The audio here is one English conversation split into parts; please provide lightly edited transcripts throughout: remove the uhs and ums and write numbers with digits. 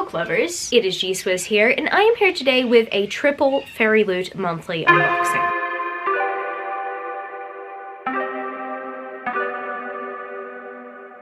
book lovers, it is GSwiz here, and I am here today with a triple Fairyloot monthly unboxing.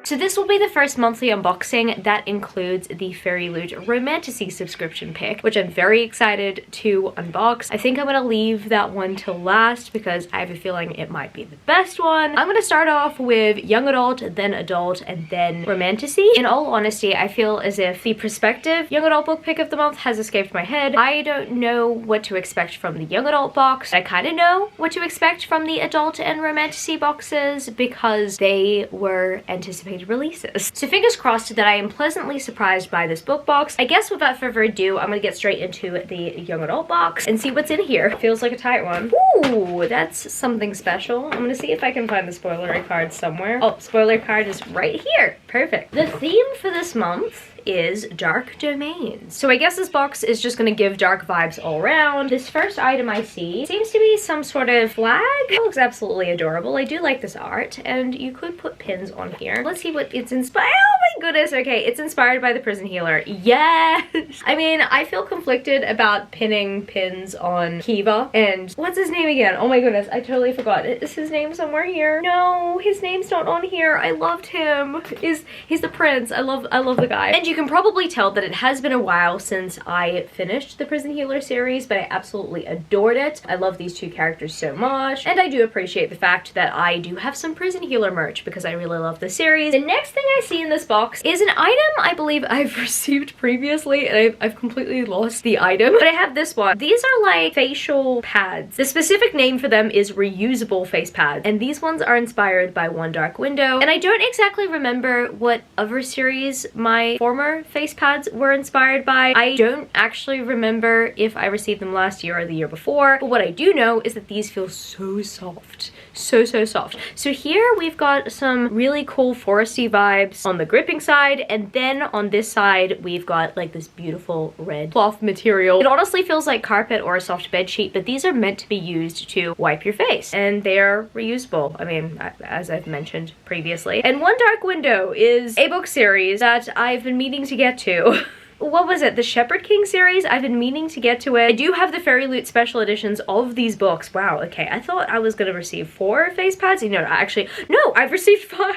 So this will be the first monthly unboxing that includes the Fairyloot Romantasy subscription pick, which I'm very excited to unbox. I think I'm gonna leave that one till last because I have a feeling it might be the best one. I'm gonna start off with young adult, then adult, and then Romantasy. In all honesty, I feel as if the prospective young adult book pick of the month has escaped my head. I don't know what to expect from the young adult box. I kind of know what to expect from the adult and Romantasy boxes because they were anticipated releases. So fingers crossed that I am pleasantly surprised by this book box. I guess without further ado, I'm gonna get straight into the young adult box and see what's in here. Feels like a tight one. Ooh, that's something special. I'm gonna see if I can find the spoilery card somewhere. Oh, spoiler card is right here. Perfect. The theme for this month is dark domains. So I guess this box is just gonna give dark vibes all around. This first item I see seems to be some sort of flag. It looks absolutely adorable. I do like this art, and you could put pins on here. Let's see what it's inspired. Oh my goodness, okay, it's inspired by the Prison Healer. Yes! I mean, I feel conflicted about pinning pins on Kiva, and what's his name again? Oh my goodness, I totally forgot. Is his name somewhere here? No, his name's not on here. I loved him. He's the prince. I love the guy. And you can probably tell that it has been a while since I finished the Prison Healer series, but I absolutely adored it. I love these two characters so much, and I do appreciate the fact that I do have some Prison Healer merch because I really love the series. The next thing I see in this box is an item I believe I've received previously, and I've completely lost the item, but I have this one. These are like facial pads. The specific name for them is reusable face pads, and these ones are inspired by One Dark Window, and I don't exactly remember what other series my former face pads were inspired by. I don't actually remember if I received them last year or the year before, but what I do know is that these feel so soft. So soft. So here we've got some really cool foresty vibes on the gripping side, and then on this side we've got like this beautiful red cloth material. It honestly feels like carpet or a soft bed sheet, but these are meant to be used to wipe your face, and they are reusable. I mean, as I've mentioned previously. And One Dark Window is a book series that I've been meaning to get to. What was it? The Shepherd King series? I've been meaning to get to it. I do have the Fairyloot special editions of these books. Wow, okay. I thought I was gonna receive 4 face pads. You know, actually, no, I've received 5.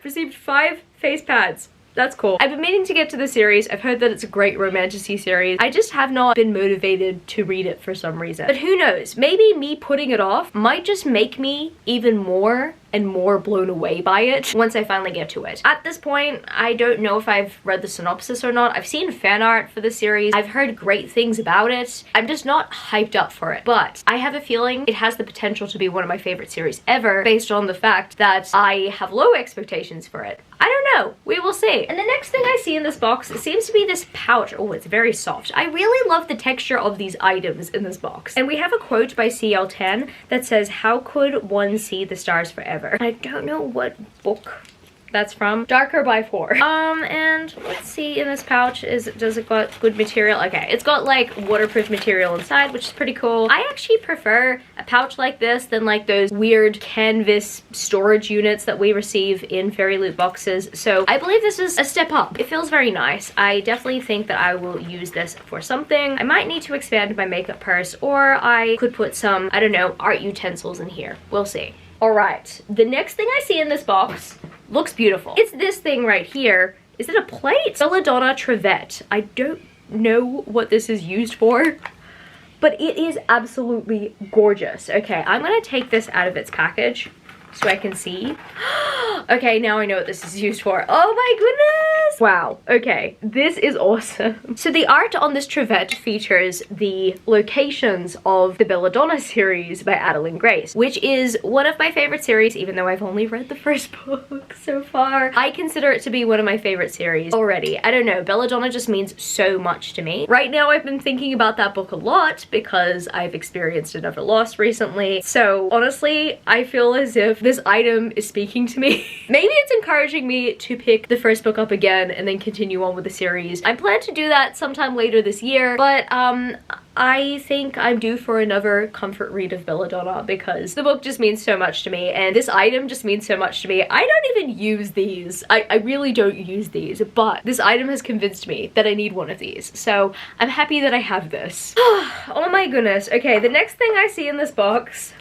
Received 5 face pads. That's cool. I've been meaning to get to the series. I've heard that it's a great Romantasy series. I just have not been motivated to read it for some reason. But who knows? Maybe me putting it off might just make me even more and more blown away by it once I finally get to it. At this point, I don't know if I've read the synopsis or not. I've seen fan art for the series. I've heard great things about it. I'm just not hyped up for it. But I have a feeling it has the potential to be one of my favorite series ever based on the fact that I have low expectations for it. I don't know. We will see. And the next thing I see in this box seems to be this pouch. Oh, it's very soft. I really love the texture of these items in this box. And we have a quote by CL10 that says, "How could one see the stars forever?" I don't know what book that's from. Darker by 4. And let's see in this pouch, does it got good material? Okay, it's got like waterproof material inside, which is pretty cool. I actually prefer a pouch like this than like those weird canvas storage units that we receive in Fairyloot boxes. So I believe this is a step up. It feels very nice. I definitely think that I will use this for something. I might need to expand my makeup purse, or I could put some, I don't know, art utensils in here. We'll see. Alright, the next thing I see in this box looks beautiful. It's this thing right here. Is it a plate? Belladonna Trevette. I don't know what this is used for, but it is absolutely gorgeous. Okay, I'm gonna take this out of its package so I can see. Okay, now I know what this is used for. Oh my goodness! Wow, okay, this is awesome. So the art on this Trevette features the locations of the Belladonna series by Adeline Grace, which is one of my favorite series, even though I've only read the first book so far. I consider it to be one of my favorite series already. I don't know, Belladonna just means so much to me. Right now I've been thinking about that book a lot because I've experienced another loss recently. So honestly, I feel as if this item is speaking to me. Maybe it's encouraging me to pick the first book up again and then continue on with the series. I plan to do that sometime later this year, but I think I'm due for another comfort read of Belladonna because the book just means so much to me and this item just means so much to me. I don't even use these. I really don't use these, but this item has convinced me that I need one of these. So I'm happy that I have this. Oh my goodness. Okay, the next thing I see in this box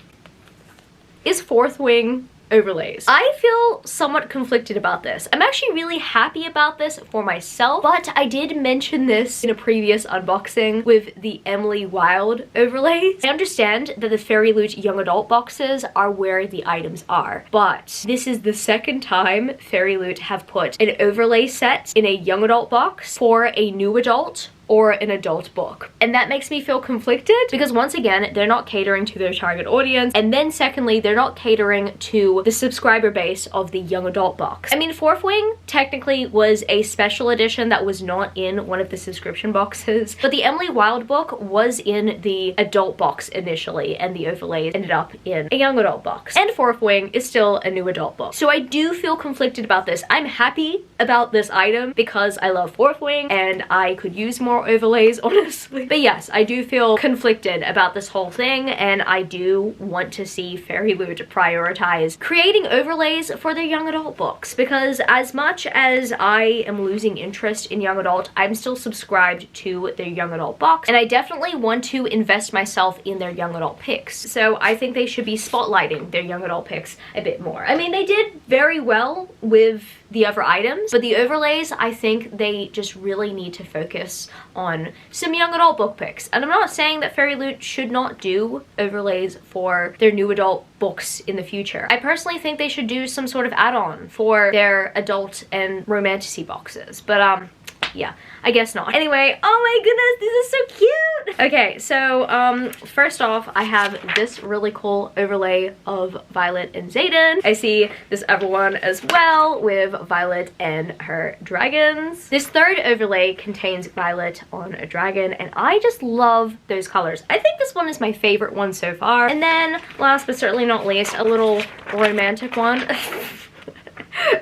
is Fourth Wing overlays. I feel somewhat conflicted about this. I'm actually really happy about this for myself, but I did mention this in a previous unboxing with the Emily Wilde overlays. I understand that the Fairyloot young adult boxes are where the items are, but this is the second time Fairyloot have put an overlay set in a young adult box for a new adult or an adult book. And that makes me feel conflicted because once again, they're not catering to their target audience. And then secondly, they're not catering to the subscriber base of the young adult box. I mean, Fourth Wing technically was a special edition that was not in one of the subscription boxes, but the Emily Wilde book was in the adult box initially and the overlays ended up in a young adult box. And Fourth Wing is still a new adult book. So I do feel conflicted about this. I'm happy about this item because I love Fourth Wing and I could use more overlays, honestly. But yes, I do feel conflicted about this whole thing and I do want to see Fairyloot prioritize creating overlays for their young adult books because as much as I am losing interest in young adult, I'm still subscribed to their young adult box and I definitely want to invest myself in their young adult picks. So I think they should be spotlighting their young adult picks a bit more. I mean, they did very well with the other items, but the overlays, I think they just really need to focus on some young adult book picks. And I'm not saying that Fairyloot should not do overlays for their new adult books in the future. I personally think they should do some sort of add-on for their adult and romantasy boxes, but yeah, I guess not. Anyway, oh my goodness, this is so cute! Okay, so first off, I have this really cool overlay of Violet and Xaden. I see this other one as well with Violet and her dragons. This third overlay contains Violet on a dragon, and I just love those colors. I think this one is my favorite one so far. And then, last but certainly not least, a little romantic one.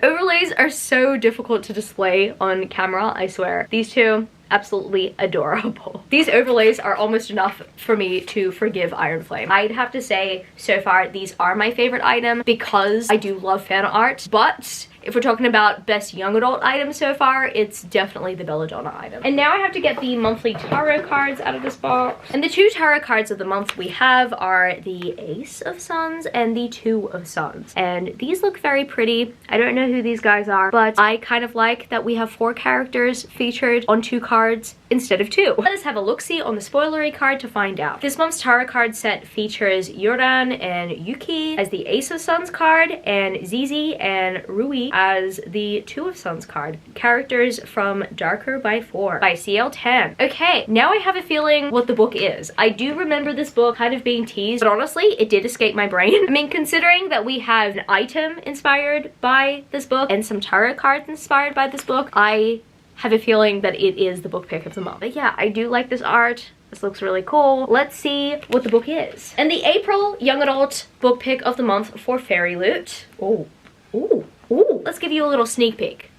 Overlays are so difficult to display on camera, I swear. These two, absolutely adorable. These overlays are almost enough for me to forgive Iron Flame. I'd have to say, so far, these are my favorite item because I do love fan art, but if we're talking about best young adult items so far, it's definitely the Belladonna item. And now I have to get the monthly tarot cards out of this box. And the two tarot cards of the month we have are the Ace of Suns and the Two of Suns. And these look very pretty. I don't know who these guys are, but I kind of like that we have 4 characters featured on 2 cards instead of 2. Let us have a look-see on the spoilery card to find out. This month's tarot card set features Yoran and Yuki as the Ace of Suns card and Zizi and Rui as the Two of Suns card. Characters from Darker by 4 by CL10. Okay, now I have a feeling what the book is. I do remember this book kind of being teased, but honestly, it did escape my brain. I mean, considering that we have an item inspired by this book and some tarot cards inspired by this book, I have a feeling that it is the book pick of the month. But yeah, I do like this art. This looks really cool. Let's see what the book is. And the April Young Adult book pick of the month for Fairyloot. Oh, ooh, ooh. Let's give you a little sneak peek.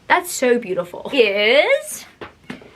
That's so beautiful. Is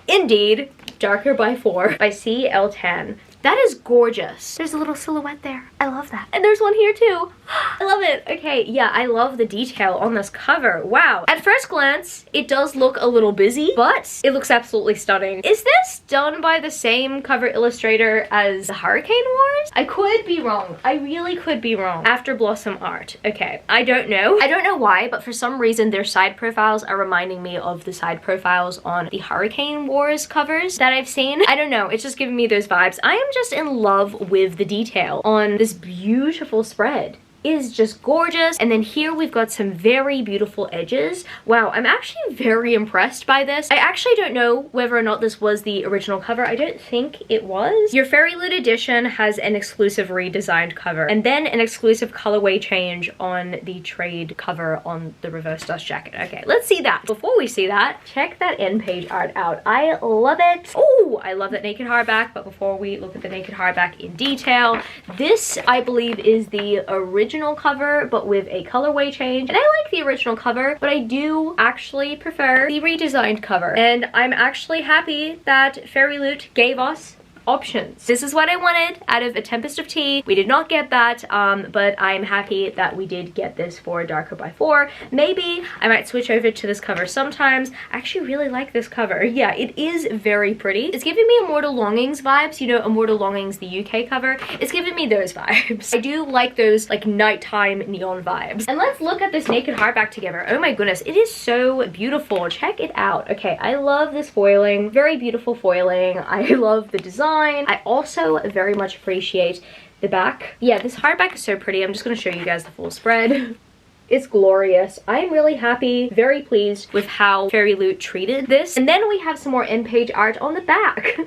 indeed Darker by 4 by CL10. That is gorgeous. There's a little silhouette there. I love that. And there's one here too. I love it. Okay, yeah, I love the detail on this cover. Wow. At first glance, it does look a little busy, but it looks absolutely stunning. Is this done by the same cover illustrator as the Hurricane Wars? I could be wrong. I really could be wrong. After Blossom art. Okay, I don't know. I don't know why, but for some reason their side profiles are reminding me of the side profiles on the Hurricane Wars covers that I've seen. I don't know. It's just giving me those vibes. I am just in love with the detail on this beautiful spread. Is just gorgeous. And then here we've got some very beautiful edges. Wow, I'm actually very impressed by this. I actually don't know whether or not this was the original cover. I don't think it was. Your Fairyloot edition has an exclusive redesigned cover and then an exclusive colorway change on the trade cover on the reverse dust jacket. Okay, let's see that. Before we see that, check that end page art out. I love it. Oh, I love that naked hardback. But before we look at the naked hardback in detail, this I believe is the original cover but with a colorway change, and I like the original cover, but I do actually prefer the redesigned cover, and I'm actually happy that Fairyloot gave us options. This is what I wanted out of A Tempest of Tea. We did not get that, but I'm happy that we did get this for Darker by 4. Maybe I might switch over to this cover sometimes. I actually really like this cover. Yeah, it is very pretty. It's giving me Immortal Longings vibes, you know, Immortal Longings, the UK cover. It's giving me those vibes. I do like those like nighttime neon vibes. And let's look at this naked hardback together. Oh my goodness, it is so beautiful. Check it out. Okay, I love this foiling. Very beautiful foiling. I love the design. I also very much appreciate the back. Yeah, this hardback is so pretty. I'm just going to show you guys the full spread. It's glorious. I'm really happy, very pleased with how Fairyloot treated this. And then we have some more in-page art on the back.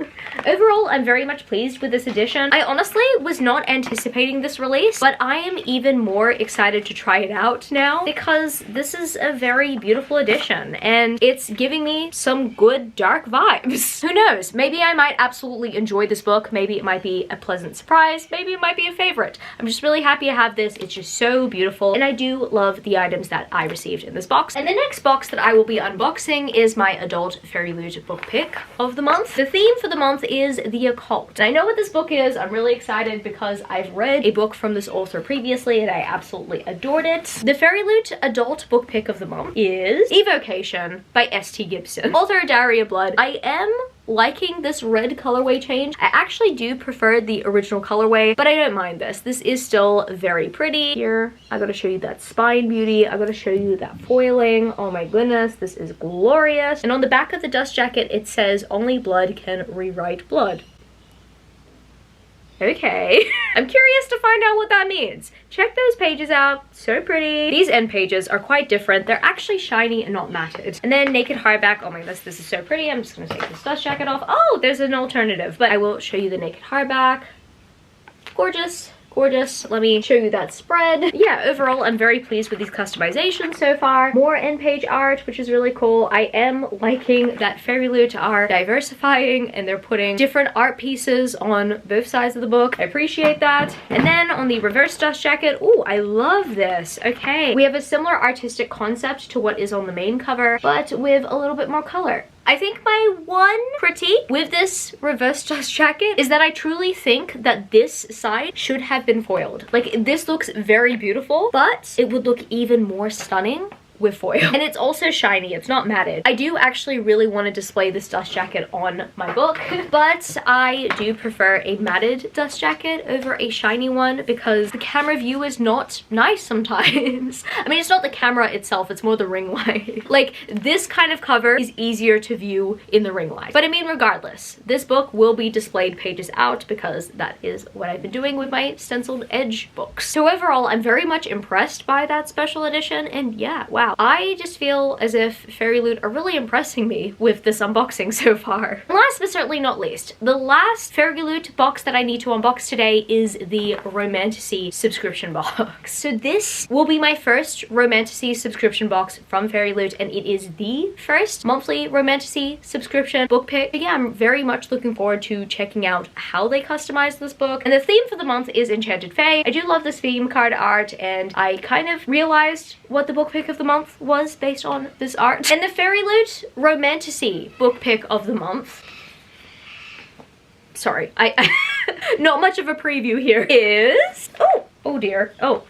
Overall, I'm very much pleased with this edition. I honestly was not anticipating this release, but I am even more excited to try it out now because this is a very beautiful edition and it's giving me some good dark vibes. Who knows? Maybe I might absolutely enjoy this book. Maybe it might be a pleasant surprise. Maybe it might be a favorite. I'm just really happy to have this. It's just so beautiful and I do love the items that I received in this box. And the next box that I will be unboxing is my adult Fairyloot book pick of the month. The theme for the month is the occult. And I know what this book is. I'm really excited because I've read a book from this author previously and I absolutely adored it. The Fairyloot adult book pick of the month is Evocation by S.T. Gibson. Author Daria Blood. I am liking this red colorway change. I actually do prefer the original colorway, but I don't mind this. This is still very pretty. Here, I gotta show you that spine beauty. I gotta show you that foiling. Oh my goodness, this is glorious. And on the back of the dust jacket, it says, "Only blood can rewrite blood." Okay. I'm curious to find out what that means. Check those pages out. So pretty. These end pages are quite different. They're actually shiny and not matted. And then naked hardback. Oh my goodness, this is so pretty. I'm just gonna take this dust jacket off. Oh, there's an alternative. But I will show you the naked hardback. Gorgeous. Gorgeous. Let me show you that spread. Yeah, overall, I'm very pleased with these customizations so far. More in-page art, which is really cool. I am liking that Fairyloot are diversifying and they're putting different art pieces on both sides of the book. I appreciate that. And then on the reverse dust jacket, oh, I love this. Okay, we have a similar artistic concept to what is on the main cover, but with a little bit more color. I think my one critique with this reverse dust jacket is that I truly think that this side should have been foiled. Like, this looks very beautiful, but it would look even more stunning with foil. And it's also shiny, it's not matted. I do actually really want to display this dust jacket on my book, but I do prefer a matted dust jacket over a shiny one because the camera view is not nice sometimes. I mean, it's not the camera itself, it's more the ring light. Like, this kind of cover is easier to view in the ring light. But I mean, regardless, this book will be displayed pages out because that is what I've been doing with my stenciled edge books. So overall, I'm very much impressed by that special edition, and yeah, wow. I just feel as if Fairyloot are really impressing me with this unboxing so far. And last but certainly not least, the last Fairyloot box that I need to unbox today is the Romantasy subscription box. So this will be my first Romantasy subscription box from Fairyloot, and it is the first monthly Romantasy subscription book pick. But yeah, I'm very much looking forward to checking out how they customize this book. And the theme for the month is Enchanted Fae. I do love this theme card art, and I kind of realized what the book pick of the month was based on this art. And the Fairyloot Romantasy book pick of the month, sorry, I not much of a preview here, is, oh dear, oh,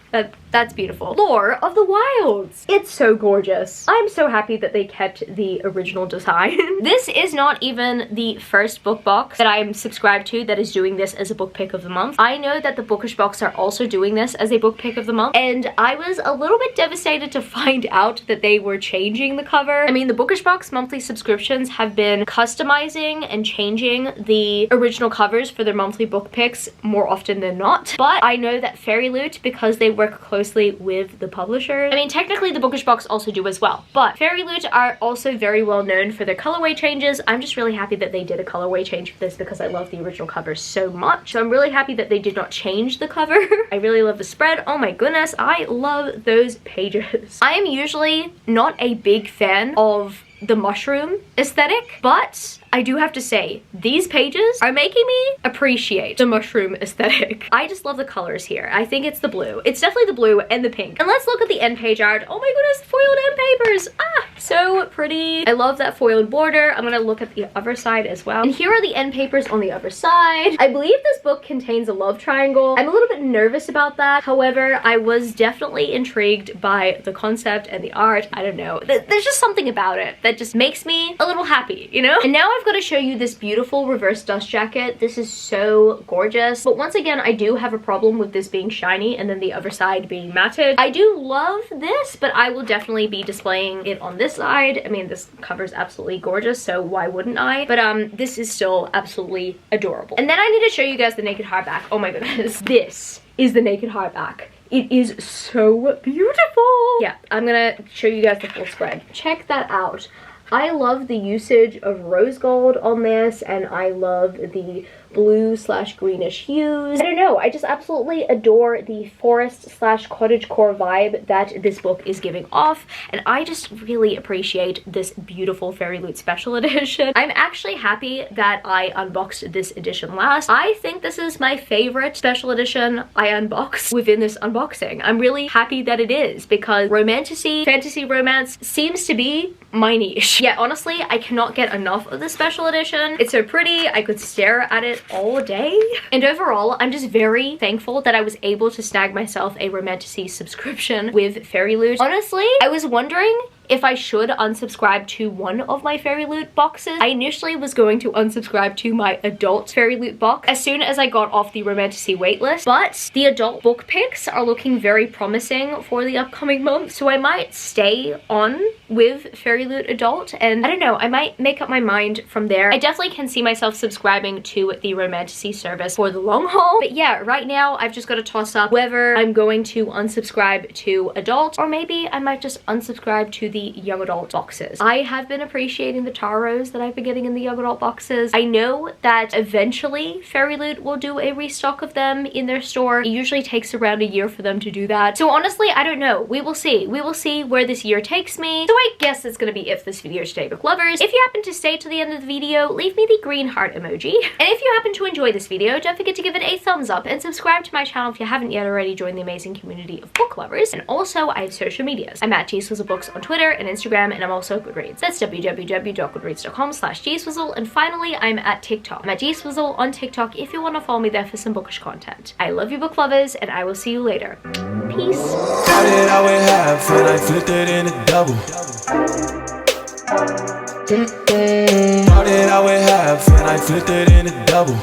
that's beautiful. Lore of the Wilds. It's so gorgeous. I'm so happy that they kept the original design. This is not even the first book box that I'm subscribed to that is doing this as a book pick of the month. I know that the Bookish box are also doing this as a book pick of the month, and I was a little bit devastated to find out that they were changing the cover. I mean, the Bookish box monthly subscriptions have been customizing and changing the original covers for their monthly book picks more often than not, but I know that Fairyloot, because they work closely with the publisher. I mean, technically the Bookish box also do as well, but Fairyloot are also very well known for their colorway changes. I'm just really happy that they did a colorway change for this because I love the original cover so much. So I'm really happy that they did not change the cover. I really love the spread. Oh my goodness, I love those pages. I am usually not a big fan of the mushroom aesthetic, but I do have to say, these pages are making me appreciate the mushroom aesthetic. I just love the colors here. I think it's the blue. It's definitely the blue and the pink. And let's look at the end page art. Oh my goodness, foiled end papers. Ah, so pretty. I love that foiled border. I'm gonna look at the other side as well. And here are the end papers on the other side. I believe this book contains a love triangle. I'm a little bit nervous about that. However, I was definitely intrigued by the concept and the art. I don't know. There's just something about it that just makes me a little happy, you know? And now I've got to show you this beautiful reverse dust jacket. This is so gorgeous. But once again, I do have a problem with this being shiny and then the other side being matted. I do love this, but I will definitely be displaying it on this side. I mean, this cover is absolutely gorgeous, so why wouldn't I? But this is still absolutely adorable. And then I need to show you guys the naked hardback. Oh my goodness. This is the naked hardback. It is so beautiful. Yeah, I'm gonna show you guys the full spread. Check that out. I love the usage of rose gold on this, and I love the blue/greenish hues. I don't know, I just absolutely adore the forest/cottagecore vibe that this book is giving off, and I just really appreciate this beautiful Fairyloot special edition. I'm actually happy that I unboxed this edition last. I think this is my favorite special edition I unboxed within this unboxing. I'm really happy that it is, because romantasy, fantasy romance seems to be my niche. Yeah, honestly, I cannot get enough of this special edition. It's so pretty, I could stare at it all day. And overall, I'm just very thankful that I was able to snag myself a Romantasy subscription with Fairyloot. Honestly, I was wondering if I should unsubscribe to one of my Fairyloot boxes. I initially was going to unsubscribe to my adult Fairyloot box as soon as I got off the Romantasy waitlist, but the adult book picks are looking very promising for the upcoming month, so I might stay on with Fairyloot adult, and I don't know, I might make up my mind from there. I definitely can see myself subscribing to the Romantasy service for the long haul, but yeah, right now I've just got to toss up whether I'm going to unsubscribe to adult, or maybe I might just unsubscribe to the young adult boxes. I have been appreciating the taros that I've been getting in the young adult boxes. I know that eventually Fairyloot will do a restock of them in their store. It usually takes around a year for them to do that. So honestly, I don't know. We will see. We will see where this year takes me. So I guess that's gonna be it for this video today, book lovers. If you happen to stay to the end of the video, leave me the green heart emoji. And if you happen to enjoy this video, don't forget to give it a thumbs up and subscribe to my channel if you haven't yet already. Join the amazing community of book lovers. And also, I have social medias. I'm at gswizzelbooks on Twitter and Instagram, and I'm also GOODREADS. That's www.goodreads.com/gswizzle. And finally, I'm at TikTok. I'm at gswizzle on TikTok if you want to follow me there for some bookish content. I love you, book lovers, and I will see you later. Peace. How did I weigh half when I flipped it in a double? How did I weigh half when I flipped it in a double?